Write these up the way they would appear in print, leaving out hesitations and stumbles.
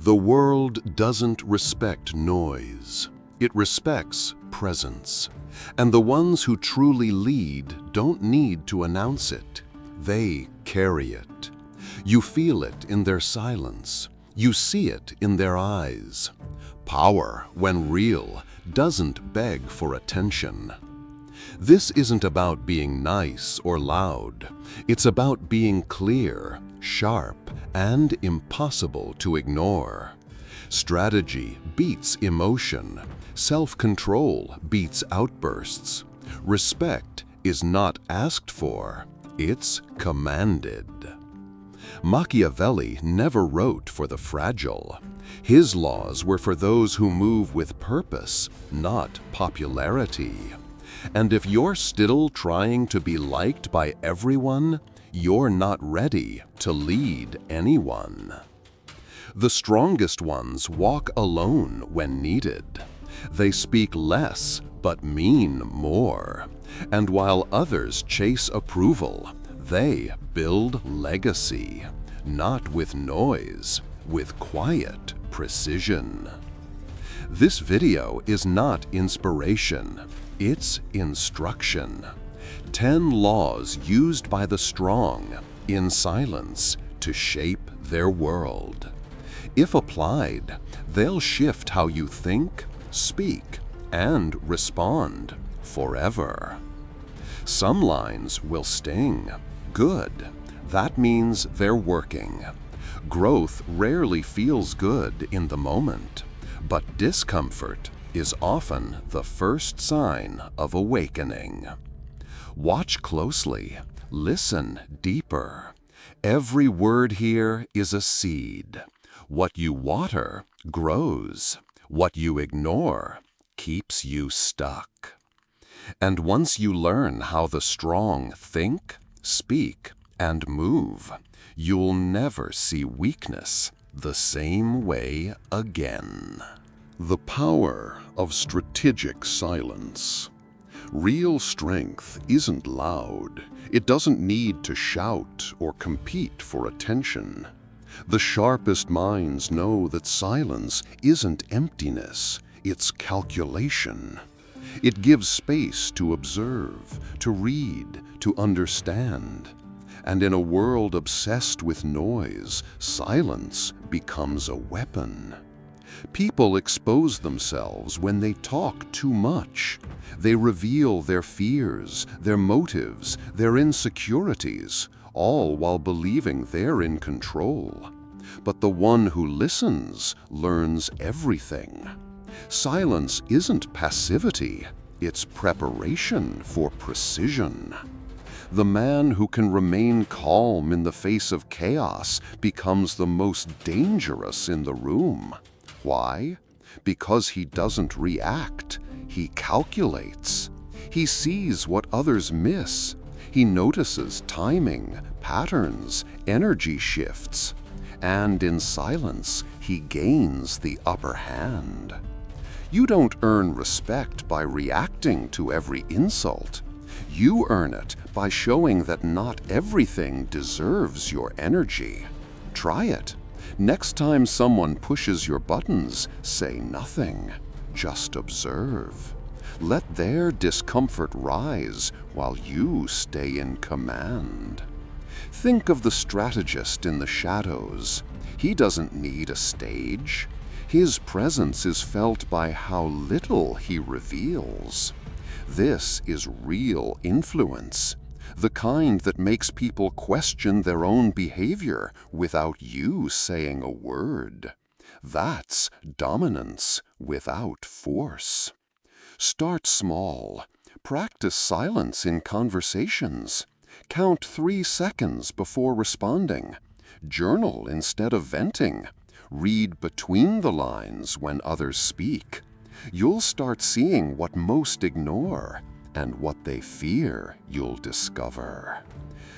The world doesn't respect noise. It respects presence. And the ones who truly lead don't need to announce it. They carry it. You feel it in their silence. You see it in their eyes. Power, when real, doesn't beg for attention. This isn't about being nice or loud. It's about being clear, sharp, and impossible to ignore. Strategy beats emotion. Self-control beats outbursts. Respect is not asked for, it's commanded. Machiavelli never wrote for the fragile. His laws were for those who move with purpose, not popularity. And if you're still trying to be liked by everyone, you're not ready to lead anyone. The strongest ones walk alone when needed. They speak less but mean more. And while others chase approval, they build legacy, not with noise, with quiet precision. This video is not inspiration, it's instruction. 10 laws used by the strong in silence to shape their world. If applied, they'll shift how you think, speak, and respond forever. Some lines will sting. Good. That means they're working. Growth rarely feels good in the moment, but discomfort is often the first sign of awakening. Watch closely. Listen deeper. Every word here is a seed. What you water grows. What you ignore keeps you stuck. And once you learn how the strong think, speak, and move, you'll never see weakness the same way again. The power of strategic silence. Real strength isn't loud. It doesn't need to shout or compete for attention. The sharpest minds know that silence isn't emptiness, it's calculation. It gives space to observe, to read, to understand. And in a world obsessed with noise, silence becomes a weapon. People expose themselves when they talk too much. They reveal their fears, their motives, their insecurities, all while believing they're in control. But the one who listens learns everything. Silence isn't passivity, it's preparation for precision. The man who can remain calm in the face of chaos becomes the most dangerous in the room. Why? Because he doesn't react, he calculates. He sees what others miss. He notices timing, patterns, energy shifts. And in silence, he gains the upper hand. You don't earn respect by reacting to every insult. You earn it by showing that not everything deserves your energy. Try it. Next time someone pushes your buttons, say nothing. Just observe. Let their discomfort rise while you stay in command. Think of the strategist in the shadows. He doesn't need a stage. His presence is felt by how little he reveals. This is real influence, the kind that makes people question their own behavior without you saying a word. That's dominance without force. Start small. Practice silence in conversations. Count 3 seconds before responding. Journal instead of venting. Read between the lines when others speak. You'll start seeing what most ignore, and what they fear you'll discover.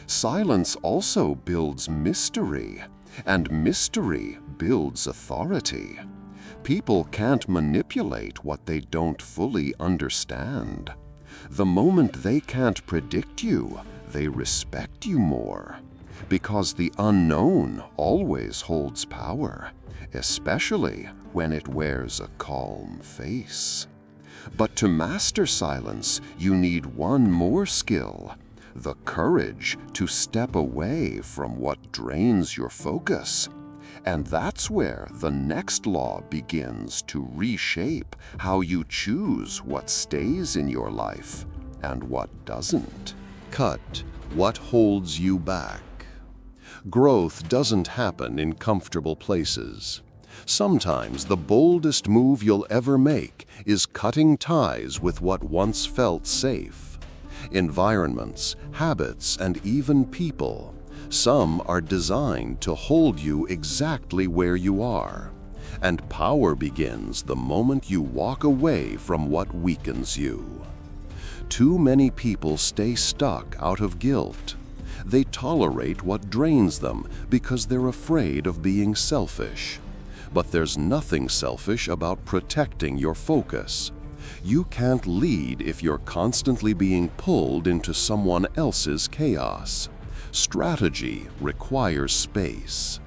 Silence also builds mystery, and mystery builds authority. People can't manipulate what they don't fully understand. The moment they can't predict you, they respect you more. Because the unknown always holds power, especially when it wears a calm face. But to master silence, you need one more skill: the courage to step away from what drains your focus. And that's where the next law begins to reshape how you choose what stays in your life and what doesn't. Cut what holds you back. Growth doesn't happen in comfortable places. Sometimes the boldest move you'll ever make is cutting ties with what once felt safe. Environments, habits, and even people. Some are designed to hold you exactly where you are. And power begins the moment you walk away from what weakens you. Too many people stay stuck out of guilt. They tolerate what drains them because they're afraid of being selfish. But there's nothing selfish about protecting your focus. You can't lead if you're constantly being pulled into someone else's chaos. Strategy requires space.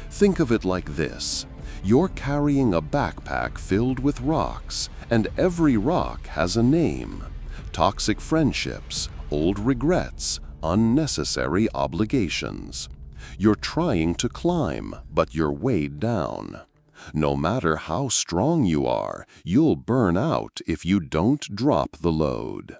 Think of it like this. You're carrying a backpack filled with rocks, and every rock has a name. Toxic friendships, old regrets, unnecessary obligations. You're trying to climb, but you're weighed down. No matter how strong you are, you'll burn out if you don't drop the load.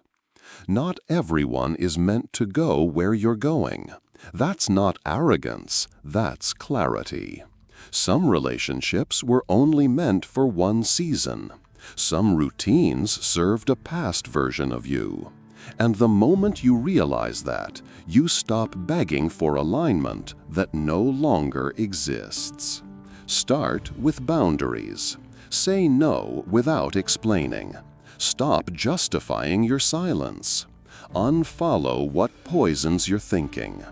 Not everyone is meant to go where you're going. That's not arrogance, that's clarity. Some relationships were only meant for one season. Some routines served a past version of you. And the moment you realize that, you stop begging for alignment that no longer exists. Start with boundaries. Say no without explaining. Stop justifying your silence. Unfollow what poisons your thinking.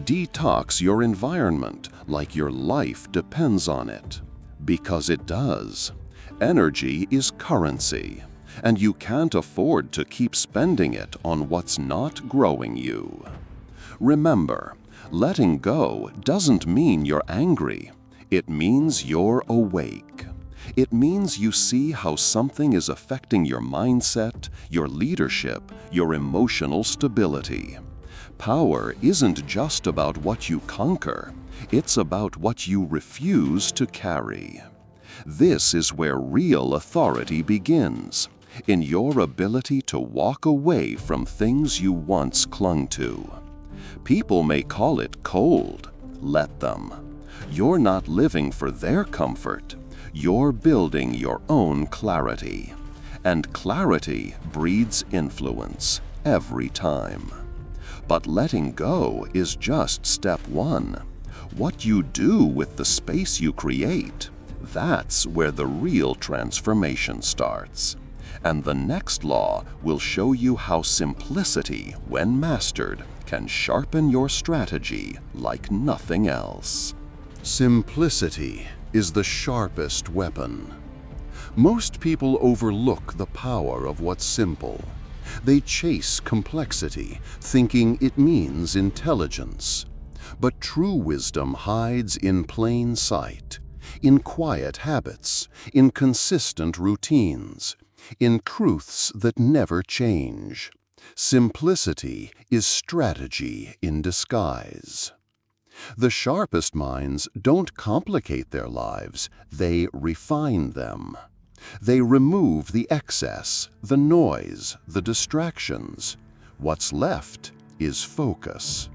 Detox your environment like your life depends on it. Because it does. Energy is currency, and you can't afford to keep spending it on what's not growing you. Remember, letting go doesn't mean you're angry. It means you're awake. It means you see how something is affecting your mindset, your leadership, your emotional stability. Power isn't just about what you conquer. It's about what you refuse to carry. This is where real authority begins, in your ability to walk away from things you once clung to. People may call it cold. Let them. You're not living for their comfort. You're building your own clarity. And clarity breeds influence every time. But letting go is just step one. What you do with the space you create, that's where the real transformation starts. And the next law will show you how simplicity, when mastered, can sharpen your strategy like nothing else. Simplicity is the sharpest weapon. Most people overlook the power of what's simple. They chase complexity, thinking it means intelligence. But true wisdom hides in plain sight, in quiet habits, in consistent routines, in truths that never change. Simplicity is strategy in disguise. The sharpest minds don't complicate their lives, they refine them. They remove the excess, the noise, the distractions. What's left is focus.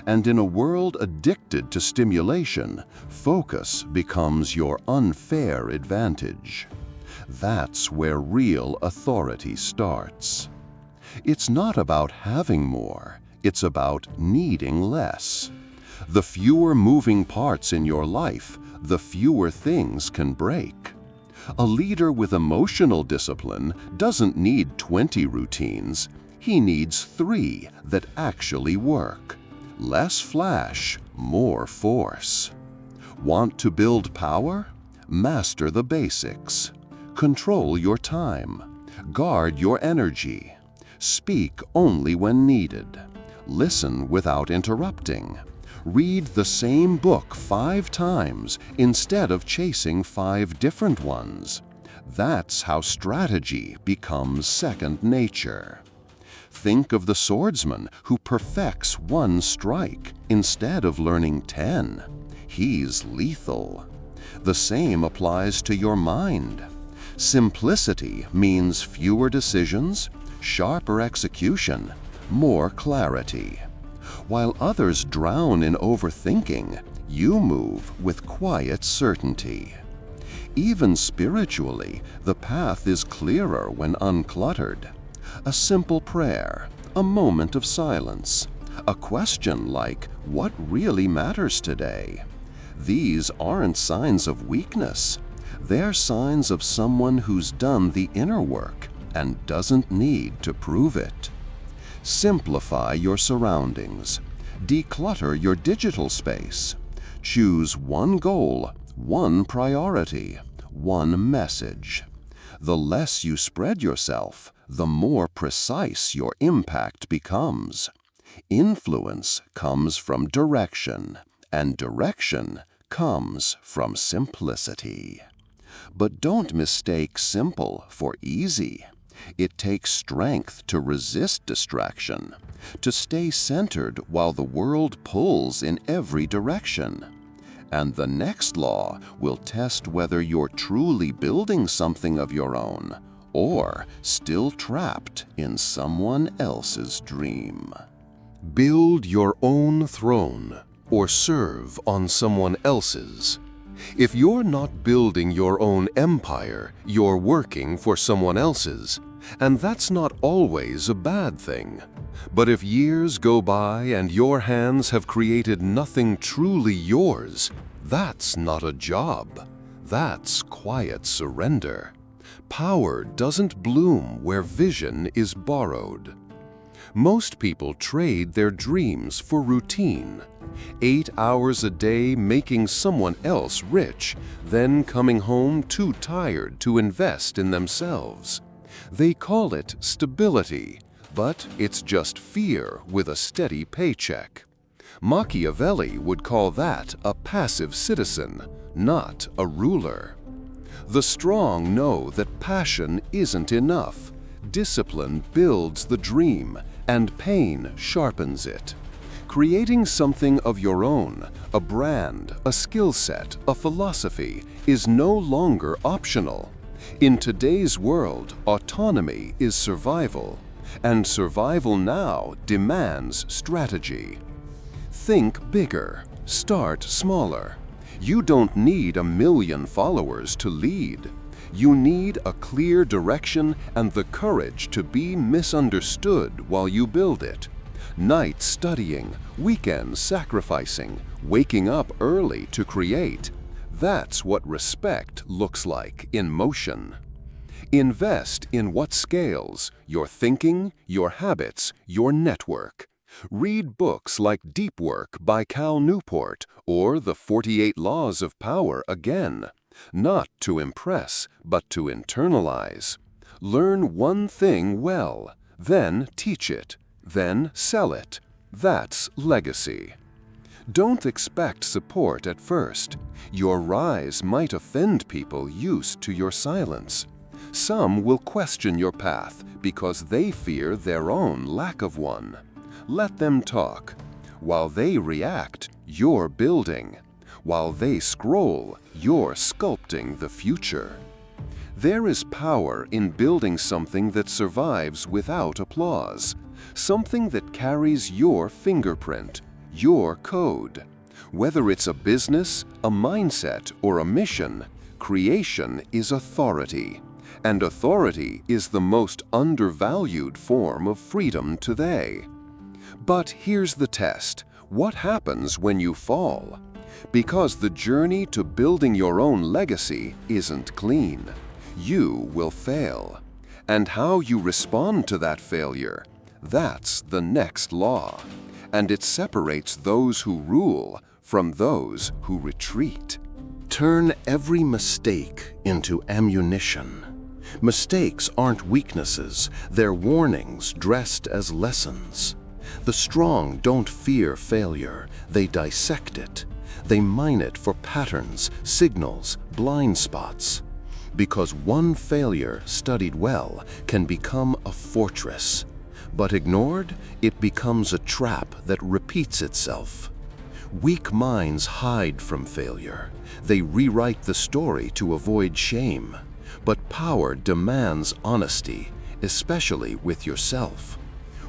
And in a world addicted to stimulation, focus becomes your unfair advantage. That's where real authority starts. It's not about having more, it's about needing less. The fewer moving parts in your life, the fewer things can break. A leader with emotional discipline doesn't need 20 routines. He needs 3 that actually work. Less flash, more force. Want to build power? Master the basics. Control your time. Guard your energy. Speak only when needed. Listen without interrupting. Read the same book 5 times instead of chasing 5 different ones. That's how strategy becomes second nature. Think of the swordsman who perfects 1 strike instead of learning 10. He's lethal. The same applies to your mind. Simplicity means fewer decisions, sharper execution, more clarity. While others drown in overthinking, you move with quiet certainty. Even spiritually, the path is clearer when uncluttered. A simple prayer, a moment of silence, a question like, "What really matters today?" These aren't signs of weakness. They're signs of someone who's done the inner work and doesn't need to prove it. Simplify your surroundings. Declutter your digital space. Choose 1 goal, 1 priority, 1 message. The less you spread yourself, the more precise your impact becomes. Influence comes from direction, and direction comes from simplicity. But don't mistake simple for easy. It takes strength to resist distraction, to stay centered while the world pulls in every direction. And the next law will test whether you're truly building something of your own or still trapped in someone else's dream. Build your own throne or serve on someone else's. If you're not building your own empire, you're working for someone else's. And that's not always a bad thing. But if years go by and your hands have created nothing truly yours, that's not a job. That's quiet surrender. Power doesn't bloom where vision is borrowed. Most people trade their dreams for routine. 8 hours a day making someone else rich, then coming home too tired to invest in themselves. They call it stability, but it's just fear with a steady paycheck. Machiavelli would call that a passive citizen, not a ruler. The strong know that passion isn't enough. Discipline builds the dream, and pain sharpens it. Creating something of your own, a brand, a skill set, a philosophy, is no longer optional. In today's world, autonomy is survival, and survival now demands strategy. Think bigger, start smaller. You don't need 1 million followers to lead. You need a clear direction and the courage to be misunderstood while you build it. Nights studying, weekends sacrificing, waking up early to create. That's what respect looks like in motion. Invest in what scales: your thinking, your habits, your network. Read books like Deep Work by Cal Newport or The 48 Laws of Power again, not to impress, but to internalize. Learn one thing well, then teach it, then sell it. That's legacy. Don't expect support at first. Your rise might offend people used to your silence. Some will question your path because they fear their own lack of one. Let them talk. While they react, you're building. While they scroll, you're sculpting the future. There is power in building something that survives without applause, something that carries your fingerprint, your code. Whether it's a business, a mindset, or a mission, creation is authority. And authority is the most undervalued form of freedom today. But here's the test. What happens when you fall? Because the journey to building your own legacy isn't clean. You will fail. And how you respond to that failure, that's the next law. And it separates those who rule from those who retreat. Turn every mistake into ammunition. Mistakes aren't weaknesses, they're warnings dressed as lessons. The strong don't fear failure, they dissect it. They mine it for patterns, signals, blind spots. Because one failure studied well can become a fortress, but ignored, it becomes a trap that repeats itself. Weak minds hide from failure. They rewrite the story to avoid shame. But power demands honesty, especially with yourself.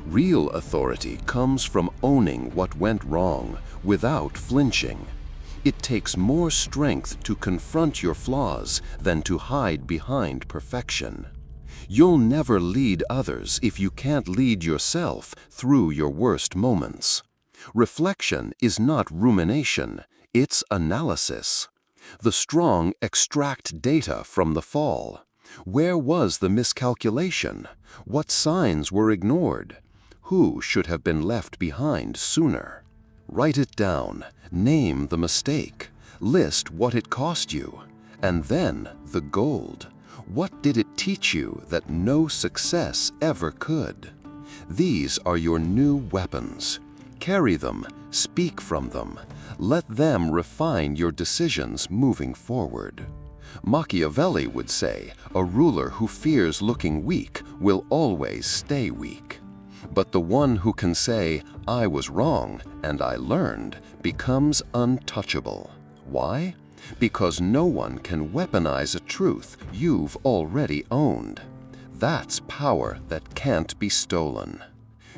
Real authority comes from owning what went wrong without flinching. It takes more strength to confront your flaws than to hide behind perfection. You'll never lead others if you can't lead yourself through your worst moments. Reflection is not rumination, it's analysis. The strong extract data from the fall. Where was the miscalculation? What signs were ignored? Who should have been left behind sooner? Write it down, name the mistake, list what it cost you, and then the gold. What did it teach you that no success ever could? These are your new weapons. Carry them, speak from them. Let them refine your decisions moving forward. Machiavelli would say, a ruler who fears looking weak will always stay weak. But the one who can say, I was wrong and I learned, becomes untouchable. Why? Because no one can weaponize a truth you've already owned. That's power that can't be stolen.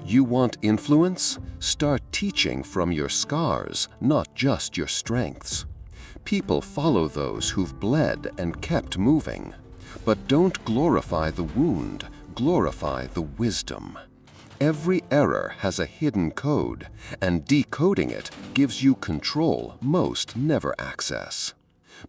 You want influence? Start teaching from your scars, not just your strengths. People follow those who've bled and kept moving. But don't glorify the wound, glorify the wisdom. Every error has a hidden code, and decoding it gives you control most never access.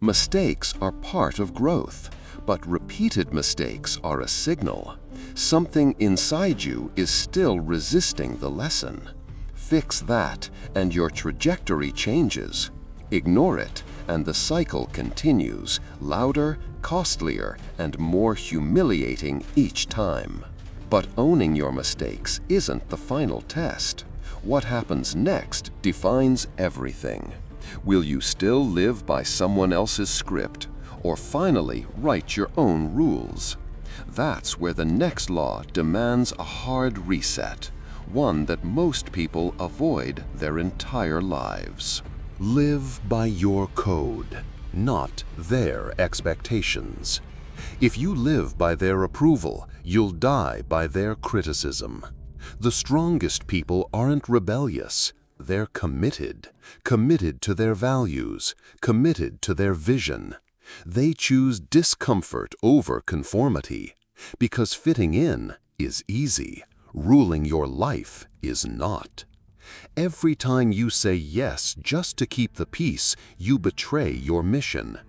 Mistakes are part of growth, but repeated mistakes are a signal. Something inside you is still resisting the lesson. Fix that, and your trajectory changes. Ignore it, and the cycle continues, louder, costlier, and more humiliating each time. But owning your mistakes isn't the final test. What happens next defines everything. Will you still live by someone else's script, or finally write your own rules? That's where the next law demands a hard reset, one that most people avoid their entire lives. Live by your code, not their expectations. If you live by their approval, you'll die by their criticism. The strongest people aren't rebellious. They're committed to their values, committed to their vision. They choose discomfort over conformity, because fitting in is easy, ruling your life is not. Every time you say yes just to keep the peace, you betray your mission.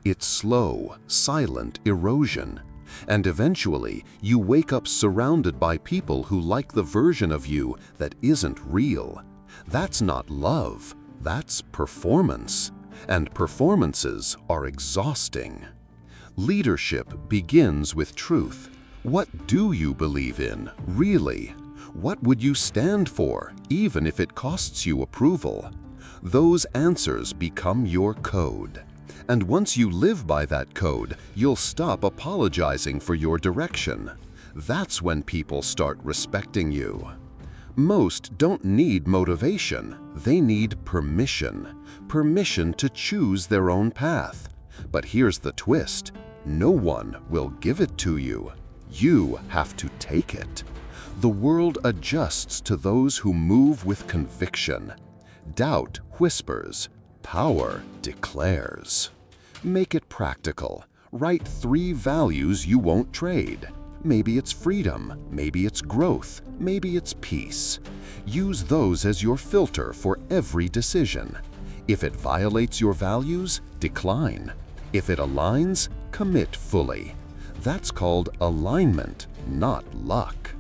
It's slow, silent erosion. And eventually, you wake up surrounded by people who like the version of you that isn't real. That's not love, that's performance. And performances are exhausting. Leadership begins with truth. What do you believe in, really? What would you stand for, even if it costs you approval? Those answers become your code. And once you live by that code, you'll stop apologizing for your direction. That's when people start respecting you. Most don't need motivation, they need permission. Permission to choose their own path. But here's the twist, no one will give it to you. You have to take it. The world adjusts to those who move with conviction. Doubt whispers, power declares. Make it practical. Write 3 values you won't trade. Maybe it's freedom, maybe it's growth, maybe it's peace. Use those as your filter for every decision. If it violates your values, decline. If it aligns, commit fully. That's called alignment, not luck.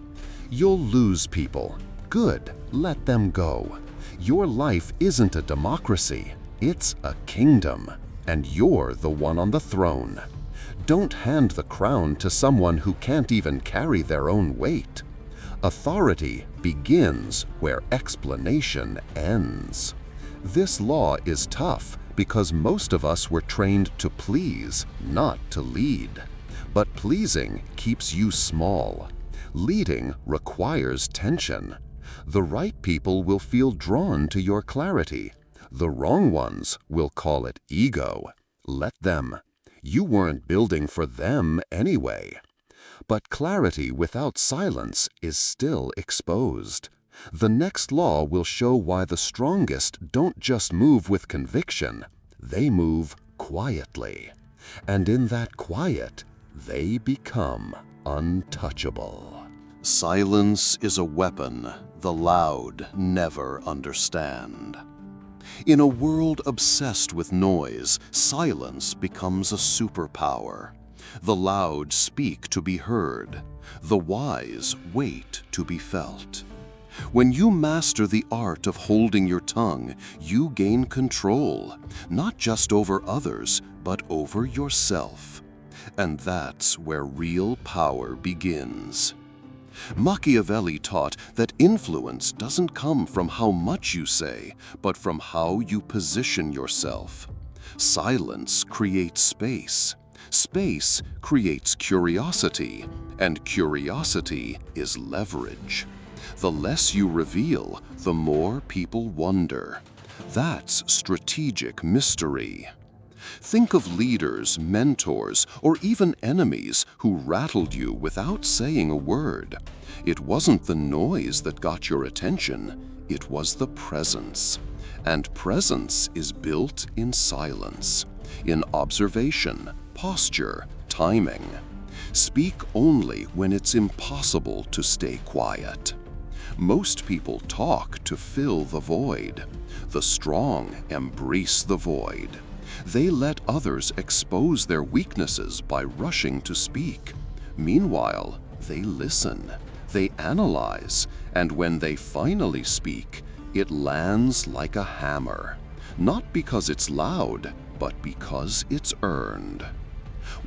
You'll lose people. Good, let them go. Your life isn't a democracy, it's a kingdom, and you're the one on the throne. Don't hand the crown to someone who can't even carry their own weight. Authority begins where explanation ends. This law is tough because most of us were trained to please, not to lead. But pleasing keeps you small. Leading requires tension. The right people will feel drawn to your clarity. The wrong ones will call it ego. Let them. You weren't building for them anyway. But clarity without silence is still exposed. The next law will show why the strongest don't just move with conviction, they move quietly. And in that quiet, they become untouchable. Silence is a weapon the loud never understand. In a world obsessed with noise, silence becomes a superpower. The loud speak to be heard. The wise wait to be felt. When you master the art of holding your tongue, you gain control, not just over others, but over yourself. And that's where real power begins. Machiavelli taught that influence doesn't come from how much you say, but from how you position yourself. Silence creates space. Space creates curiosity, and curiosity is leverage. The less you reveal, the more people wonder. That's strategic mystery. Think of leaders, mentors, or even enemies who rattled you without saying a word. It wasn't the noise that got your attention, it was the presence. And presence is built in silence, in observation, posture, timing. Speak only when it's impossible to stay quiet. Most people talk to fill the void. The strong embrace the void. They let others expose their weaknesses by rushing to speak. Meanwhile, they listen, they analyze, and when they finally speak, it lands like a hammer. Not because it's loud, but because it's earned.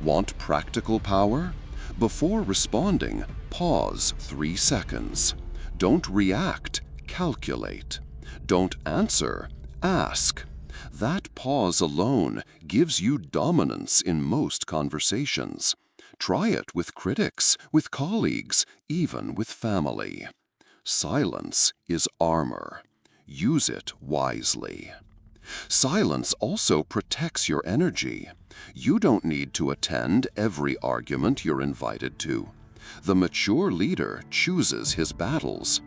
Want practical power? Before responding, pause 3 seconds. Don't react, calculate. Don't answer, ask. That pause alone gives you dominance in most conversations. Try it with critics, with colleagues, even with family. Silence is armor. Use it wisely. Silence also protects your energy. You don't need to attend every argument you're invited to. The mature leader chooses his battles.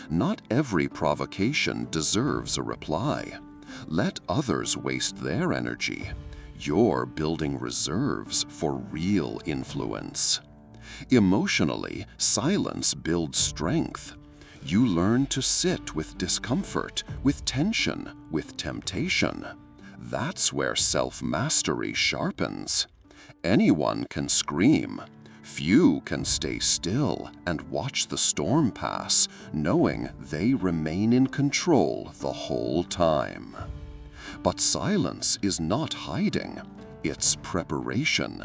Not every provocation deserves a reply. Let others waste their energy. You're building reserves for real influence. Emotionally, silence builds strength. You learn to sit with discomfort, with tension, with temptation. That's where self-mastery sharpens. Anyone can scream. Few can stay still and watch the storm pass, knowing they remain in control the whole time. But silence is not hiding, it's preparation.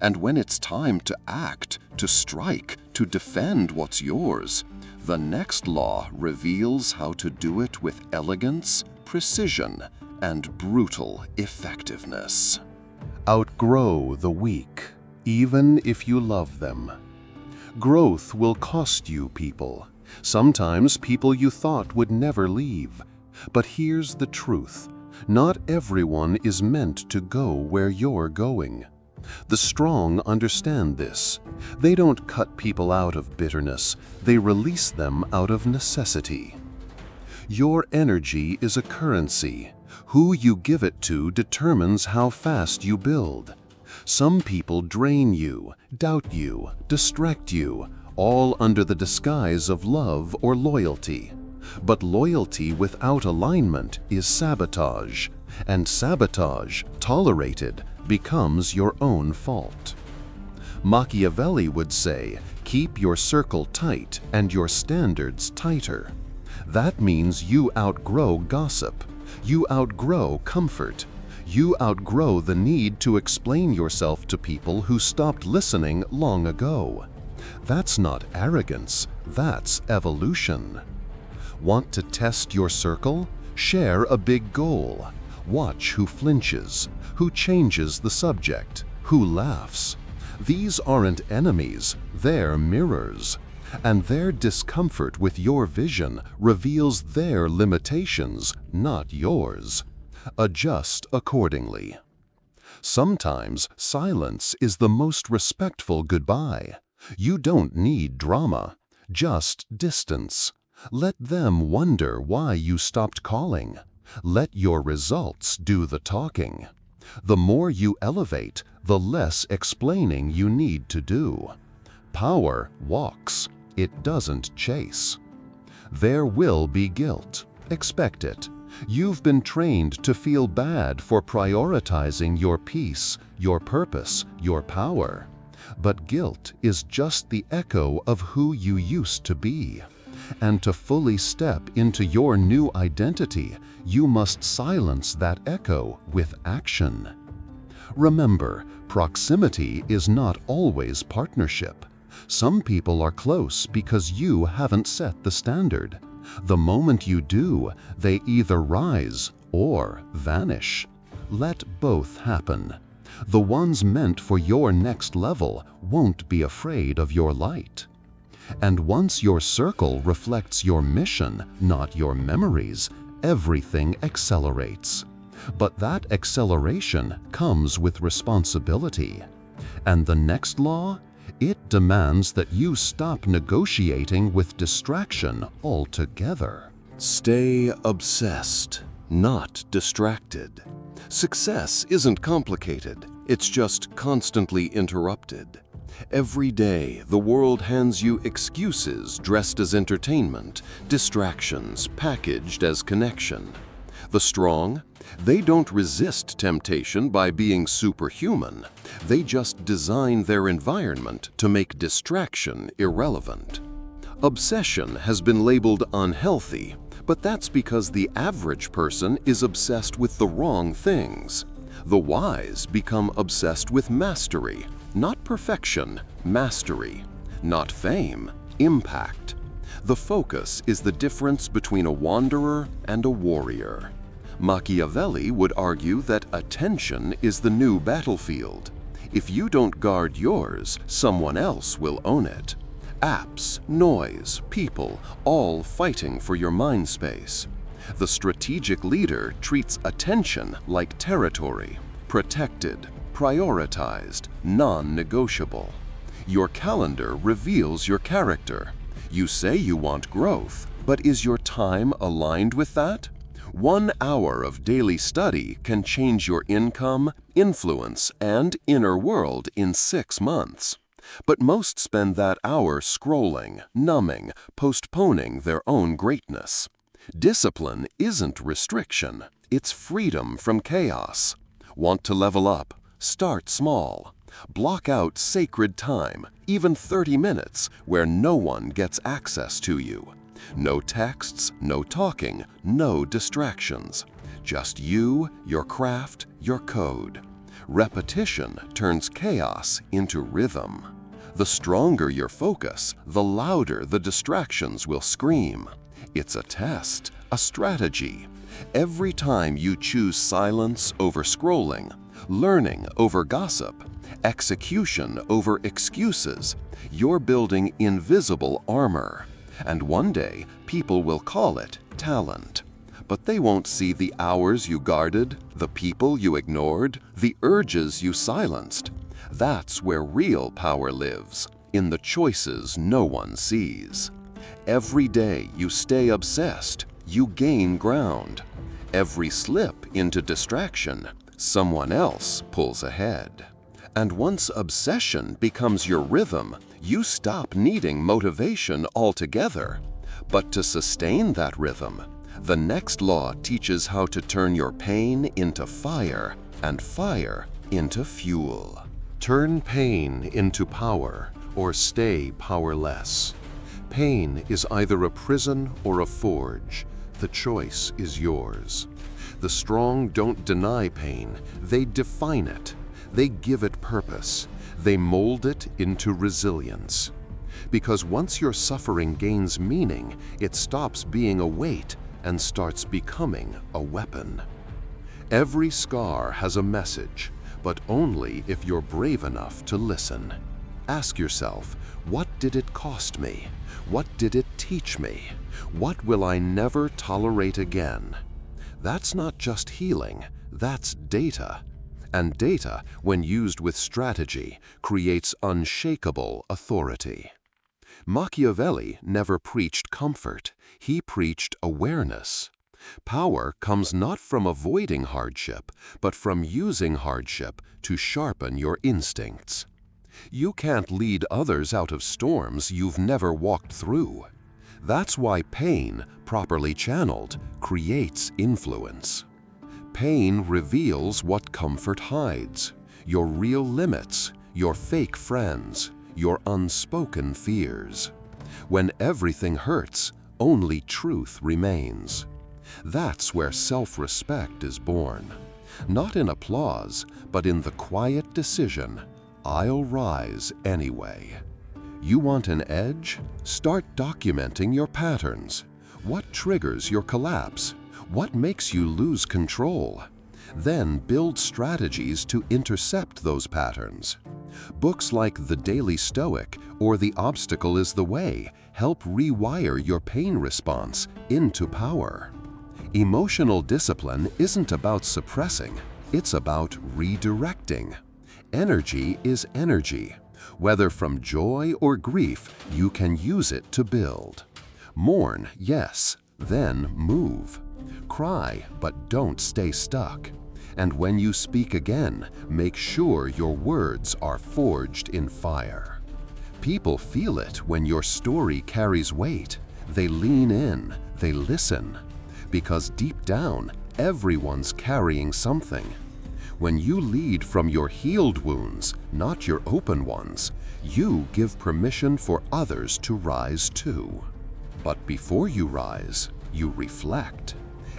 And when it's time to act, to strike, to defend what's yours, the next law reveals how to do it with elegance, precision, and brutal effectiveness. Outgrow the weak, even if you love them. Growth will cost you people. Sometimes people you thought would never leave. But here's the truth. Not everyone is meant to go where you're going. The strong understand this. They don't cut people out of bitterness. They release them out of necessity. Your energy is a currency. Who you give it to determines how fast you build. Some people drain you, doubt you, distract you, all under the disguise of love or loyalty. But loyalty without alignment is sabotage, and sabotage, tolerated, becomes your own fault. Machiavelli would say, keep your circle tight and your standards tighter. That means you outgrow gossip. You outgrow comfort. You outgrow the need to explain yourself to people who stopped listening long ago. That's not arrogance, that's evolution. Want to test your circle? Share a big goal. Watch who flinches, who changes the subject, who laughs. These aren't enemies, they're mirrors. And their discomfort with your vision reveals their limitations, not yours. Adjust accordingly. Sometimes silence is the most respectful goodbye. You don't need drama, just distance. Let them wonder why you stopped calling. Let your results do the talking. The more you elevate, the less explaining you need to do. Power walks, it doesn't chase. There will be guilt. Expect it. You've been trained to feel bad for prioritizing your peace, your purpose, your power. But guilt is just the echo of who you used to be. And to fully step into your new identity, you must silence that echo with action. Remember, proximity is not always partnership. Some people are close because you haven't set the standard. The moment you do, they either rise or vanish. Let both happen. The ones meant for your next level won't be afraid of your light. And once your circle reflects your mission, not your memories, everything accelerates. But that acceleration comes with responsibility. And the next law? It demands that you stop negotiating with distraction altogether. Stay obsessed, not distracted. Success isn't complicated, it's just constantly interrupted. Every day, the world hands you excuses dressed as entertainment, distractions packaged as connection. The strong? They don't resist temptation by being superhuman. They just design their environment to make distraction irrelevant. Obsession has been labeled unhealthy, but that's because the average person is obsessed with the wrong things. The wise become obsessed with mastery, not perfection, mastery. Not fame, impact. The focus is the difference between a wanderer and a warrior. Machiavelli would argue that attention is the new battlefield. If you don't guard yours, someone else will own it. Apps, noise, people, all fighting for your mind space. The strategic leader treats attention like territory, protected, prioritized, non-negotiable. Your calendar reveals your character. You say you want growth, but is your time aligned with that? 1 hour of daily study can change your income, influence, and inner world in 6 months. But most spend that hour scrolling, numbing, postponing their own greatness. Discipline isn't restriction, it's freedom from chaos. Want to level up? Start small. Block out sacred time, even 30 minutes, where no one gets access to you. No texts, no talking, no distractions. Just you, your craft, your code. Repetition turns chaos into rhythm. The stronger your focus, the louder the distractions will scream. It's a test, a strategy. Every time you choose silence over scrolling, learning over gossip, execution over excuses, you're building invisible armor. And one day, people will call it talent. But they won't see the hours you guarded, the people you ignored, the urges you silenced. That's where real power lives, in the choices no one sees. Every day you stay obsessed, you gain ground. Every slip into distraction, someone else pulls ahead. And once obsession becomes your rhythm, you stop needing motivation altogether. But to sustain that rhythm, the next law teaches how to turn your pain into fire and fire into fuel. Turn pain into power or stay powerless. Pain is either a prison or a forge. The choice is yours. The strong don't deny pain, they define it. They give it purpose. They mold it into resilience. Because once your suffering gains meaning, it stops being a weight and starts becoming a weapon. Every scar has a message, but only if you're brave enough to listen. Ask yourself, what did it cost me? What did it teach me? What will I never tolerate again? That's not just healing, that's data. And data, when used with strategy, creates unshakable authority. Machiavelli never preached comfort, he preached awareness. Power comes not from avoiding hardship, but from using hardship to sharpen your instincts. You can't lead others out of storms you've never walked through. That's why pain, properly channeled, creates influence. Pain reveals what comfort hides, your real limits, your fake friends, your unspoken fears. When everything hurts, only truth remains. That's where self-respect is born. Not in applause, but in the quiet decision, I'll rise anyway. You want an edge? Start documenting your patterns. What triggers your collapse? What makes you lose control? Then build strategies to intercept those patterns. Books like The Daily Stoic or The Obstacle is the Way help rewire your pain response into power. Emotional discipline isn't about suppressing, it's about redirecting. Energy is energy. Whether from joy or grief, you can use it to build. Mourn, yes, then move. Cry, but don't stay stuck. And when you speak again, make sure your words are forged in fire. People feel it when your story carries weight. They lean in, they listen. Because deep down, everyone's carrying something. When you lead from your healed wounds, not your open ones, you give permission for others to rise too. But before you rise, you reflect.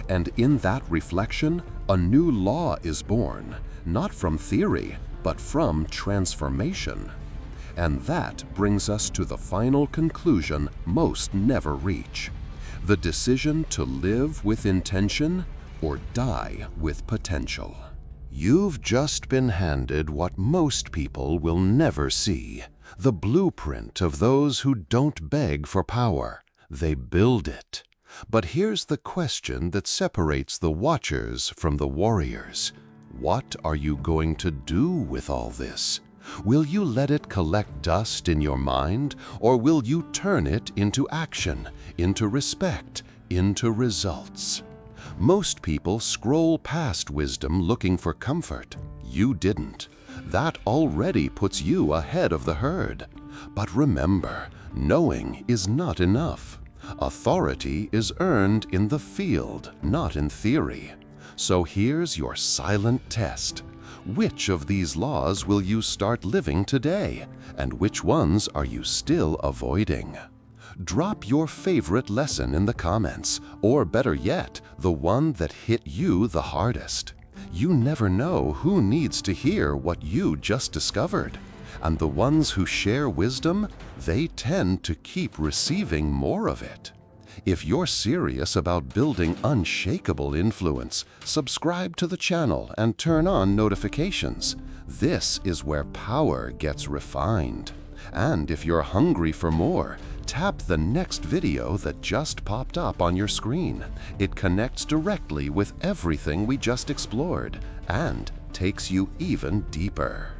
And in that reflection, a new law is born, not from theory, but from transformation. And that brings us to the final conclusion most never reach: the decision to live with intention or die with potential. You've just been handed what most people will never see: the blueprint of those who don't beg for power, they build it. But here's the question that separates the watchers from the warriors. What are you going to do with all this? Will you let it collect dust in your mind, or will you turn it into action, into respect, into results? Most people scroll past wisdom looking for comfort. You didn't. That already puts you ahead of the herd. But remember, knowing is not enough. Authority is earned in the field, not in theory. So here's your silent test. Which of these laws will you start living today, and which ones are you still avoiding? Drop your favorite lesson in the comments, or better yet, the one that hit you the hardest. You never know who needs to hear what you just discovered. And the ones who share wisdom, they tend to keep receiving more of it. If you're serious about building unshakable influence, subscribe to the channel and turn on notifications. This is where power gets refined. And if you're hungry for more, tap the next video that just popped up on your screen. It connects directly with everything we just explored and takes you even deeper.